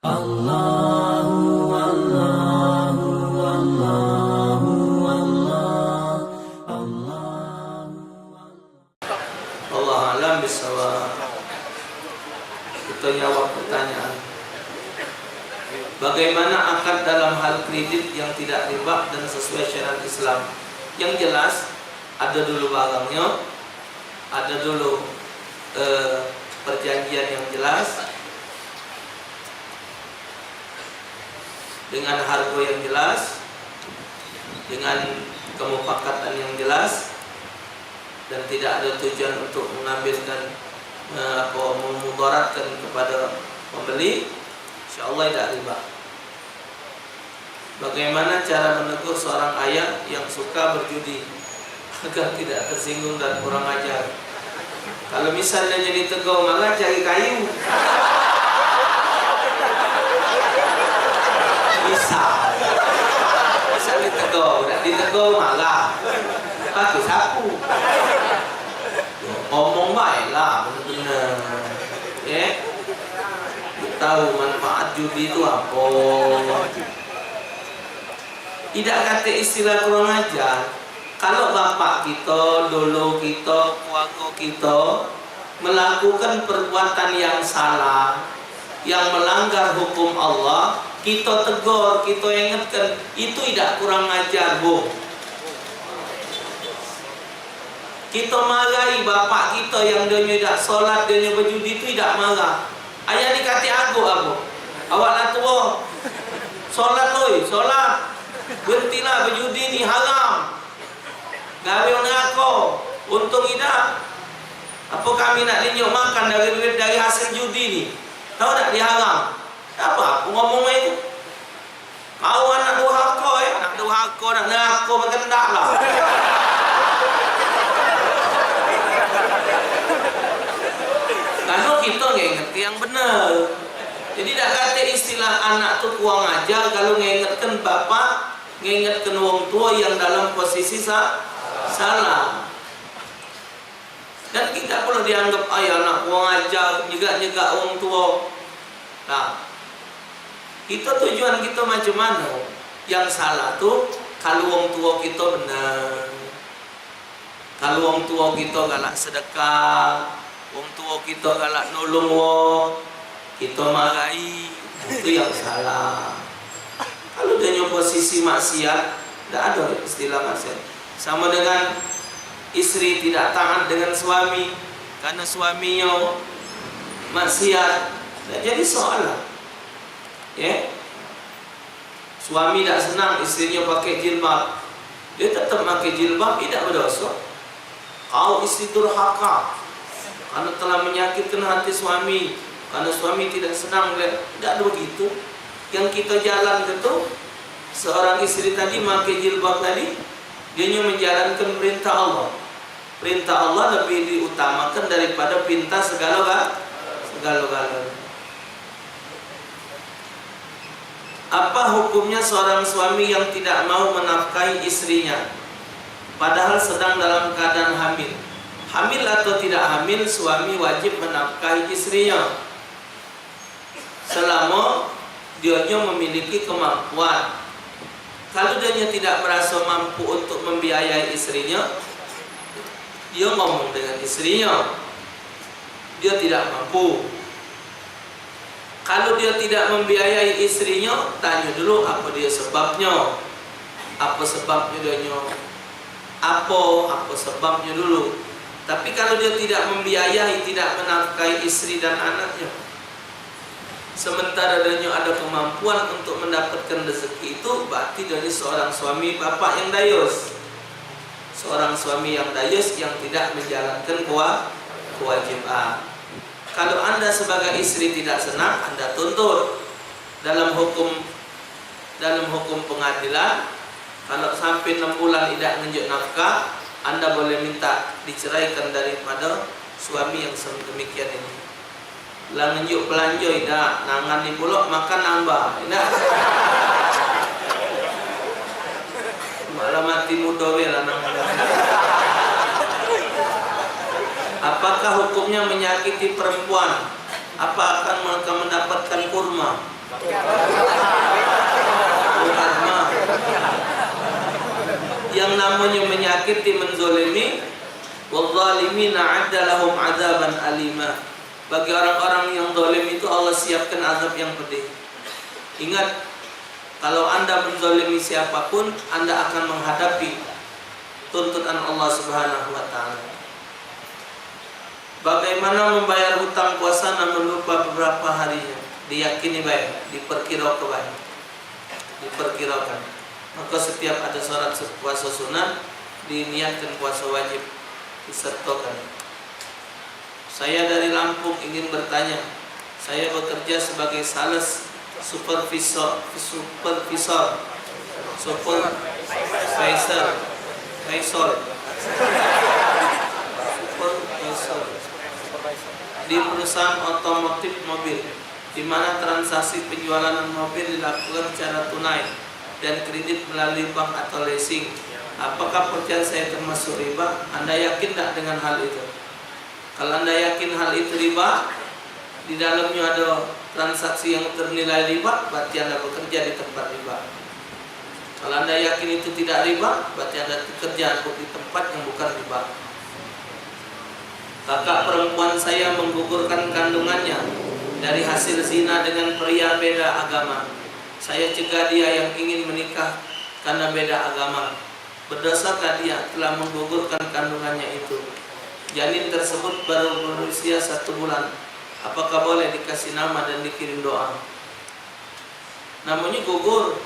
Allahu Allahu Allahu Allah Allah. Allah alam bisawab. Kita jawab pertanyaan. Bagaimana akad dalam hal kredit yang tidak riba dan sesuai syariat Islam? Yang jelas ada dulu barangnya, ada dulu perjanjian yang jelas dengan harga yang jelas, dengan kemufakatan yang jelas, dan tidak ada tujuan untuk mengambilkan memudaratkan kepada pembeli. Insyaallah tidak riba. Bagaimana cara menegur seorang ayah yang suka berjudi agar tidak tersinggung dan kurang ajar? Kalau misalnya jadi tegur, maka cari kayu. Bisa ditegur, tidak ditegur malah pakai sapu. Ngomong baiklah, benar-benar. Ya, tahu manfaat judi itu apa. Tidak kata istilah kurang ajar. Kalau bapak kita, dulu kita, keluarga kita melakukan perbuatan yang salah, yang melanggar hukum Allah, kita tegur, kita ingatkan, itu tidak kurang ajar, Bu. Kita marahi bapak kita yang dia tidak solat, dia berjudi, itu tidak marah. Ayah ni kata aku, awak lah tua, solat loh, solat, berhentilah berjudi ni haram. Gawe neraka, untung tidak. Apa kami nak linjau makan dari hasil judi ni? Tahu tak dia haram? Apa aku ngomong itu? Kau anak durhaka ya, anak durhaka, anak neraka berkendak lah. Kalau kita nggak ngerti yang benar. Jadi tak kata istilah anak tu kurang ajar kalau ngingatkan bapak, ngingatkan orang tua yang dalam posisi salah. Dan kita perlu dianggap ayah anak kurang ajar, nyegak orang tua. Nah, kita tujuan kita macam mana? Yang salah tu kalau orang tua kita benar, kalau orang tua kita galak sedekah, orang tua kita galak nolong wong, kita marahi, itu yang salah. Kalau dia posisi maksiat, tidak ada istilah maksiat. Sama dengan istri tidak taat dengan suami karena suaminya maksiat, tidak jadi soalan. Ya, suami tidak senang istrinya pakai jilbab, dia tetap pakai jilbab, tidak berdosa. Kau istri durhaka karena telah menyakitkan hati suami, karena suami tidak senang, tidak ada begitu. Yang kita jalan itu seorang istri tadi pakai jilbab tadi, dia menjalankan perintah Allah. Perintah Allah lebih diutamakan daripada perintah segala-galanya. Apa hukumnya seorang suami yang tidak mau menafkahi istrinya padahal sedang dalam keadaan hamil? Hamil atau tidak hamil, suami wajib menafkahi istrinya selama dia memiliki kemampuan. Kalau dia tidak merasa mampu untuk membiayai istrinya, dia ngomong dengan istrinya, dia tidak mampu. Kalau dia tidak membiayai istrinya, tanya dulu apa dia sebabnya. Apa sebabnya dia? Apa sebabnya dulu. Tapi kalau dia tidak membiayai, tidak menafkahi istri dan anaknya, sementara dia ada kemampuan untuk mendapatkan rezeki itu, berarti dia seorang suami bapak yang dayus. Seorang suami yang dayus yang tidak menjalankan kewajiban. Kalau Anda sebagai istri tidak senang, Anda tuntut dalam hukum pengadilan. Kalau sampai 6 bulan tidak menunjuk nafkah, Anda boleh minta diceraikan daripada suami yang sedemikian ini. Lah menunjuk belanja tidak, nangan di pulau makan nambah, tidak. Malah mati muda lah nangan. Apakah hukumnya menyakiti perempuan? Apa akan mereka mendapatkan kurma? Bukan mah. Yang namanya menyakiti, menzolimi, wadzalimina a'adda lahum adzaban alima. Bagi orang-orang yang zalim itu Allah siapkan azab yang pedih. Ingat, kalau Anda menzolimi siapapun, Anda akan menghadapi tuntutan Allah Subhanahu wa taala. Bagaimana membayar hutang puasa namun lupa beberapa harinya? Diyakini baik, diperkirakan baik. Diperkirakan. Maka setiap ada sholat puasa sunat, diniatkan puasa wajib, disertakan. Saya dari Lampung ingin bertanya. Saya bekerja sebagai sales supervisor, di perusahaan otomotif mobil, di mana transaksi penjualan mobil dilakukan secara tunai dan kredit melalui bank atau leasing. Apakah pekerjaan saya termasuk riba? Anda yakin tidak dengan hal itu? Kalau Anda yakin hal itu riba, di dalamnya ada transaksi yang ternilai riba, berarti Anda bekerja di tempat riba. Kalau Anda yakin itu tidak riba, berarti Anda bekerja di tempat yang bukan riba. Kakak perempuan saya menggugurkan kandungannya dari hasil zina dengan pria beda agama. Saya cegah dia yang ingin menikah karena beda agama. Berdosakah dia telah menggugurkan kandungannya itu? Janin tersebut baru berusia 1 bulan. Apakah boleh dikasih nama dan dikirim doa? Namanya gugur.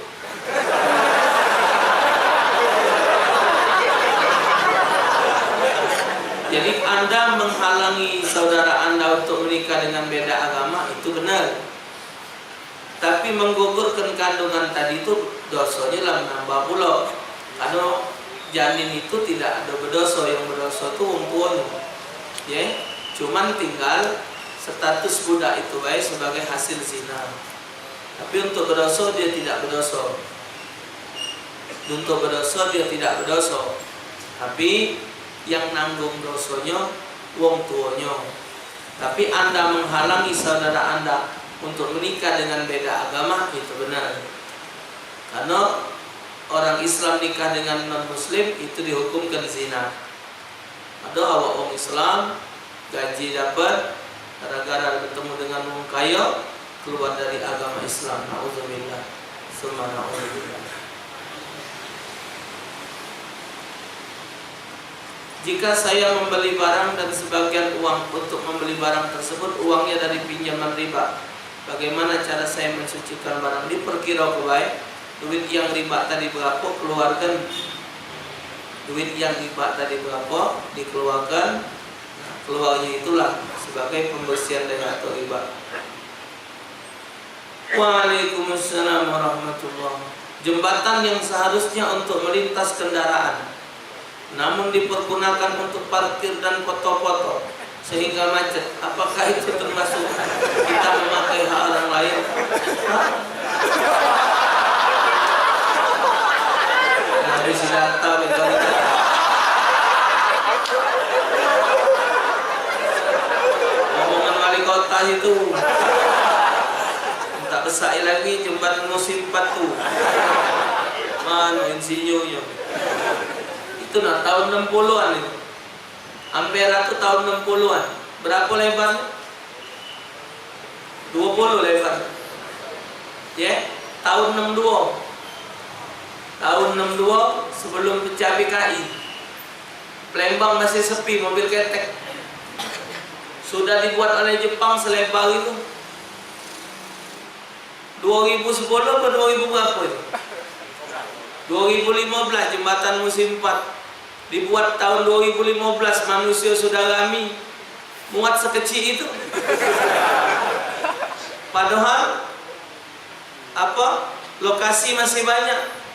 Jadi Anda menghalangi saudara Anda untuk menikah dengan beda agama, itu benar. Tapi menggugurkan kandungan tadi itu dosanya lah nambah pula. Karena janin itu tidak ada berdosa, yang berdosa itu wong tuanya. Ya, cuman tinggal status budak itu baik sebagai hasil zina. Tapi untuk berdosa dia tidak berdosa. Untuk berdosa dia tidak berdosa. Tapi yang nanggung dosanya wong tuanya. Tapi Anda menghalangi saudara Anda untuk menikah dengan beda agama, itu benar. Karena orang Islam nikah dengan non-muslim itu dihukumkan zina. Ada awak orang Islam gaji dapat gara-gara bertemu dengan orang kaya, keluar dari agama Islam. Nauzubillah. Summa na'udzubillah. Jika saya membeli barang dan sebagian uang untuk membeli barang tersebut uangnya dari pinjaman riba, bagaimana cara saya mensucikan barang? Diperkirakan baik. Duit yang riba tadi berapa, keluarkan. Duit yang riba tadi berapa, dikeluarkan. Nah, keluarnya itulah sebagai pembersihan dari atau riba. Waalaikumsalam warahmatullahi. Jembatan yang seharusnya untuk melintas kendaraan, namun dipergunakan untuk parkir dan foto-foto sehingga macet. Apakah itu termasuk kita memakai hak orang lain? Habis data begitu. Omongan wali kota itu tak besar lagi jembatan musim 4 tu. Mana insinyurnya? Itu nak tahun 60-an itu. Ampera tu tahun 60-an. Berapa lebarnya? 20 lebar. Ya, tahun 62. Tahun 62 sebelum pecah PKI. Palembang masih sepi mobil ketek. Sudah dibuat oleh Jepang selebar itu. 2010 atau 2000 berapa itu? 2015 jembatan musim 4 dibuat tahun 2015, manusia sudah rami muat sekecil itu. Padahal apa? Lokasi masih banyak.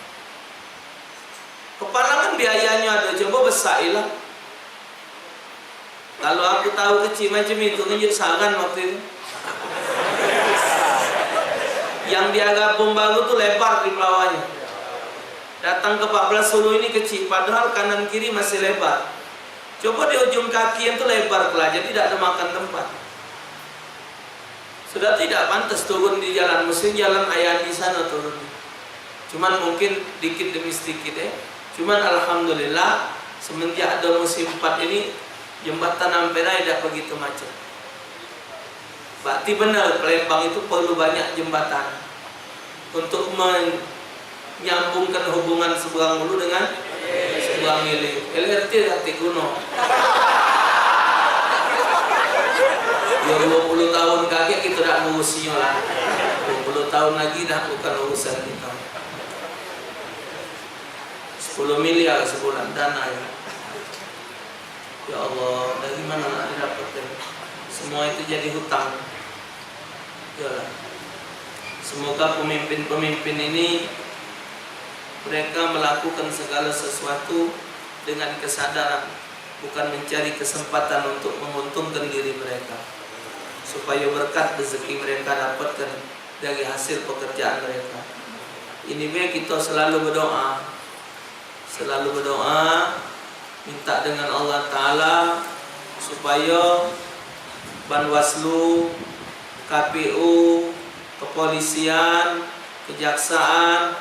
Kepala kan biayanya ada, coba besar lah. Kalau aku tahu kecil macam itu, ngejut saran waktu itu. Yang di Agapung baru tuh lebar di bawahnya. Datang ke 14 Sulu ini kecil, padahal kanan kiri masih lebar. Coba di ujung kaki yang tuh lebar lah, jadi tidak ada makan tempat. Sudah tidak pantas turun di jalan, mesti jalan ayah di sana turun. Cuman mungkin dikit demi sedikit ya. Cuman alhamdulillah semenjak ada musim 4 ini jembatan Ampera tidak begitu macet. Berarti benar Palembang itu perlu banyak jembatan untuk menyambungkan hubungan seberang Hulu dengan seberang Hilir. LRT arti kuno. Ya 20 tahun kakek kita tidak ngurusinya lah. 20 tahun lagi dah bukan urusan kita. 10 miliar sebulan dana ya. Ya Allah, dari mana nak didapatkan? Semua itu jadi hutang. Yalah. Semoga pemimpin-pemimpin ini mereka melakukan segala sesuatu dengan kesadaran, bukan mencari kesempatan untuk menguntungkan diri mereka. Supaya berkat rezeki mereka dapatkan dari hasil pekerjaan mereka. Ini kita selalu berdoa, minta dengan Allah Ta'ala supaya Banwaslu, KPU, kepolisian, kejaksaan,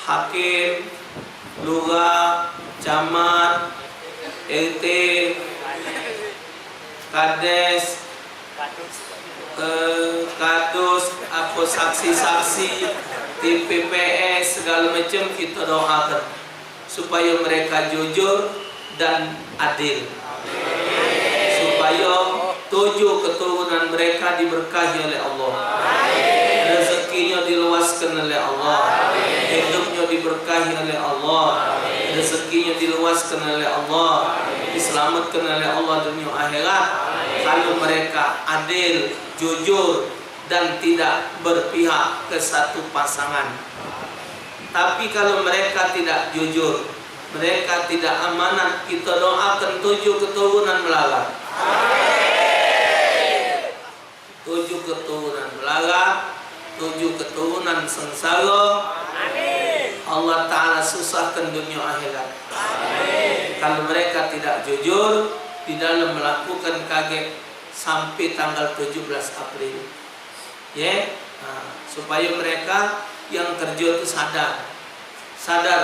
hakim, lurah, camat, RT, kades, kadus, apa saksi-saksi, TPPS segala macam kita doakan supaya mereka jujur dan adil, supaya 7 keturunan mereka diberkahi oleh Allah, rezekinya diluaskan oleh Allah, hidupnya diberkahi oleh Allah, rezekinya diluaskan oleh Allah, diselamatkan oleh Allah dunia akhirat. Kalau mereka adil, jujur, dan tidak berpihak ke satu pasangan. Tapi kalau mereka tidak jujur, mereka tidak amanat, kita doakan 7 keturunan melarat. 7 keturunan melarat, 7 keturunan sengsara. Allah Ta'ala susahkan dunia akhirat. Kalau mereka tidak jujur di dalam melakukan kaget sampai tanggal 17 April. Supaya mereka yang kerja itu sadar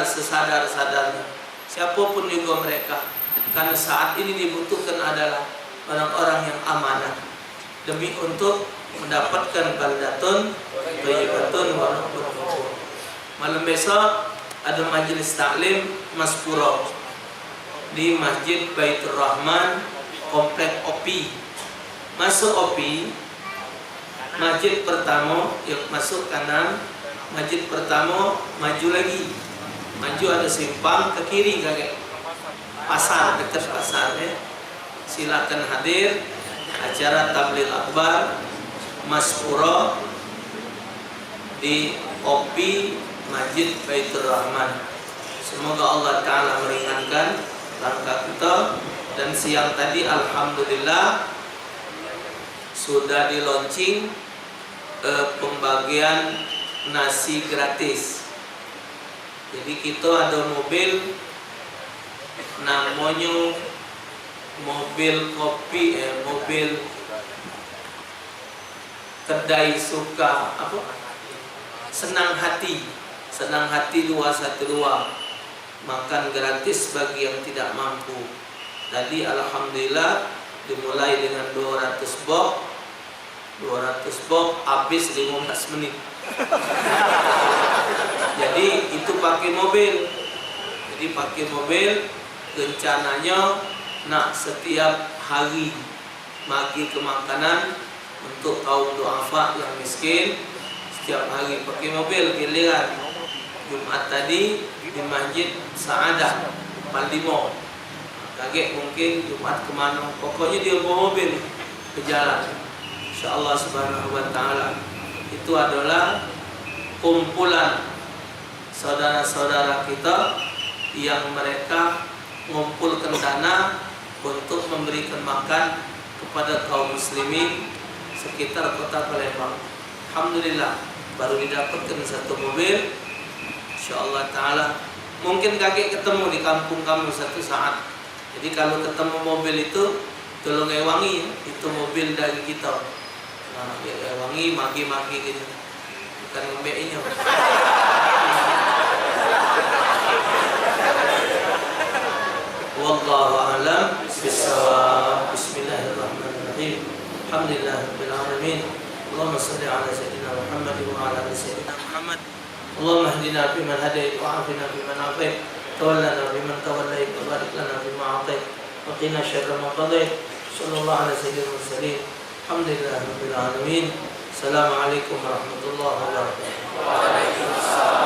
sesadar-sadarnya, siapapun juga mereka, karena saat ini dibutuhkan adalah orang-orang yang amanah demi untuk mendapatkan baldatun thayyibatun wa rahmatun. Malam besok ada majelis taklim Maspuro di Masjid Baitur Rahman, Komplek OPI. Masuk OPI, masjid pertama, masuk kanan, masjid pertama, maju lagi, maju ada simpang, ke kiri kakek, pasar, dekat pasar ya. Silakan hadir acara tabligh akbar Maspuro di OPI Masjid Baitur Rahman. Semoga Allah Ta'ala meringankan langkah kita. Dan siang tadi alhamdulillah sudah di launching pembagian nasi gratis. Jadi kita ada mobil namanya mobil kopi, mobil kedai suka apa? Senang hati 212, makan gratis bagi yang tidak mampu. Tadi alhamdulillah dimulai dengan 200 box habis 15 menit. Jadi itu pakai mobil. Rencananya nak setiap hari bagi ke makanan untuk kaum duafa yang miskin. Setiap hari pakai mobil giliran. Jumat tadi di Masjid Saadah Maldimo. Kaget mungkin Jumat kemana, pokoknya dia bawa mobil ke jalan. InsyaAllah subhanahu wa ta'ala. Itu adalah kumpulan saudara-saudara kita yang mereka mengumpulkan dana untuk memberikan makan kepada kaum muslimin sekitar kota Palembang. Alhamdulillah baru didapatkan 1 mobil. InsyaAllah ta'ala mungkin kakek ketemu di kampung kamu satu saat. Jadi kalau ketemu mobil itu tolong ewangi, itu mobil dari kita. Nah, ya, wangi maki-maki gitu. Bukan ngembeknya. Wallahu a'lam bishawab. Bismillahirrahmanirrahim. Alhamdulillahirabbil alamin. Allahumma shalli ala sayyidina Muhammad wa ala ali sayyidina Muhammad. Allahumma hdina fiman hadait wa afina fiman afait. Tawallana fiman tawallait wa barik lana fima atait. Wa qina syarra ma qadait. Sallallahu ala sayyidil mursalin. Alhamdulillahirabbil alamin. Assalamualaikum warahmatullahi wabarakatuh.